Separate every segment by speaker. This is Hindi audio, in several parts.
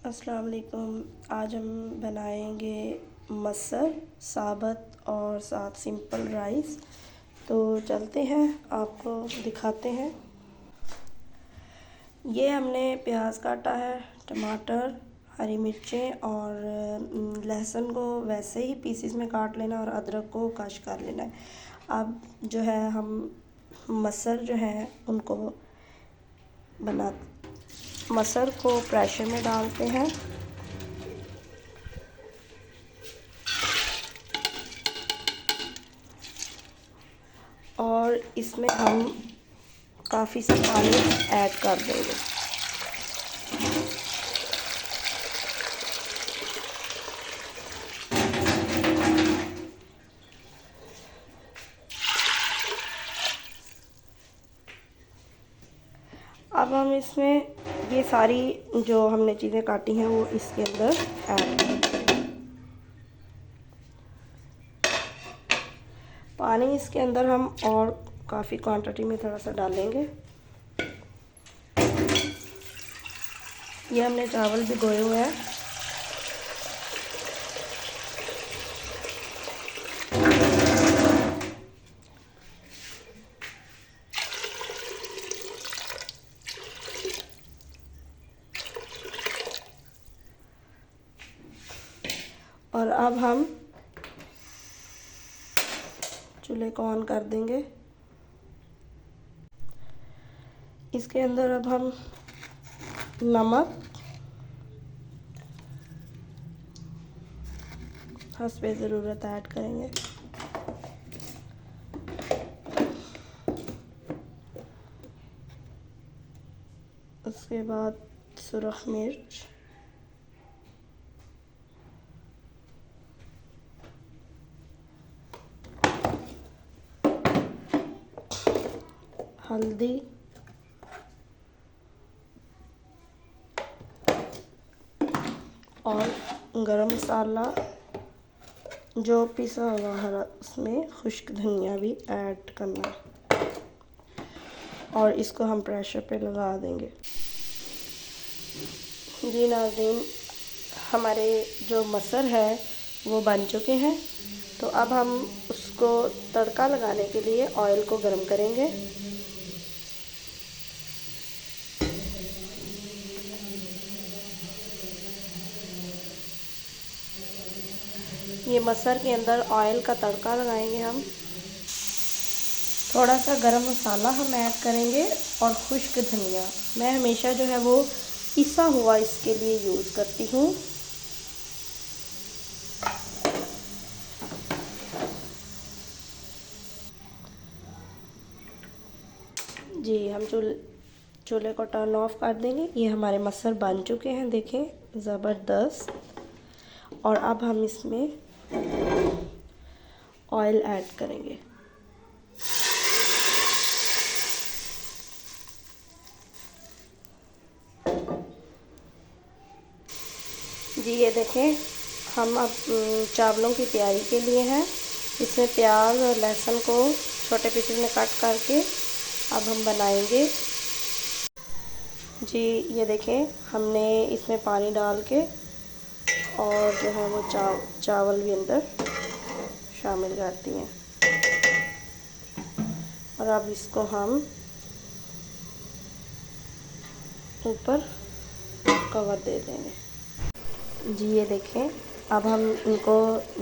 Speaker 1: अस्सलाम वालेकुम। आज हम बनाएंगे मसर साबत और साथ सिंपल राइस। तो चलते हैं, आपको दिखाते हैं। ये हमने प्याज काटा है, टमाटर, हरी मिर्चें और लहसुन को वैसे ही पीसेस में काट लेना और अदरक को कश कर लेना है। अब जो है हम मसर जो है उनको मसर को प्रेशर में डालते हैं और इसमें हम काफ़ी सा पानी ऐड कर देंगे। अब हम इसमें ये सारी जो हमने चीज़ें काटी हैं वो इसके अंदर ऐड करेंगे। पानी इसके अंदर हम और काफ़ी क्वांटिटी में थोड़ा सा डालेंगे। ये हमने चावल भिगोए हुए हैं। और अब हम चूल्हे को ऑन कर देंगे। इसके अंदर अब हम नमक हस्बे ज़रूरत ऐड करेंगे। उसके बाद सुरख मिर्च, हल्दी, और गरम मसाला जो पिसा हुआ हरा, उसमें खुश्क धनिया भी ऐड करना है और इसको हम प्रेशर पे लगा देंगे। जी नाज़रीन, हमारे जो मसर है वो बन चुके हैं। तो अब हम उसको तड़का लगाने के लिए ऑयल को गरम करेंगे। ये मसर के अंदर ऑयल का तड़का लगाएंगे हम। थोड़ा सा गरम मसाला हम ऐड करेंगे और खुश्क धनिया। मैं हमेशा जो है वो पिसा हुआ इसके लिए यूज़ करती हूँ। जी, हम चूल्हे को टर्न ऑफ कर देंगे। ये हमारे मसर बन चुके हैं, देखें ज़बरदस्त। और अब हम इसमें ऑयल ऐड करेंगे। जी ये देखें, हम अब चावलों की तैयारी के लिए हैं। इसमें प्याज और लहसुन को छोटे पीसेस में कट करके अब हम बनाएंगे। जी ये देखें, हमने इसमें पानी डाल के और जो है वो चावल भी अंदर शामिल कर दिए और अब इसको हम ऊपर कवर दे देंगे। जी ये देखें, अब हम इनको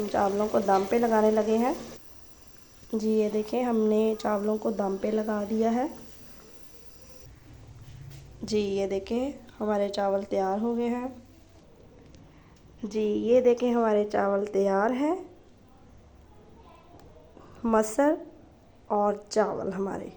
Speaker 1: चावलों को दम पे लगाने लगे हैं। जी ये देखें, हमने चावलों को दम पे लगा दिया है। जी ये देखें, हमारे चावल तैयार हो गए हैं। जी ये देखें, हमारे चावल तैयार हैं। मसर और चावल हमारे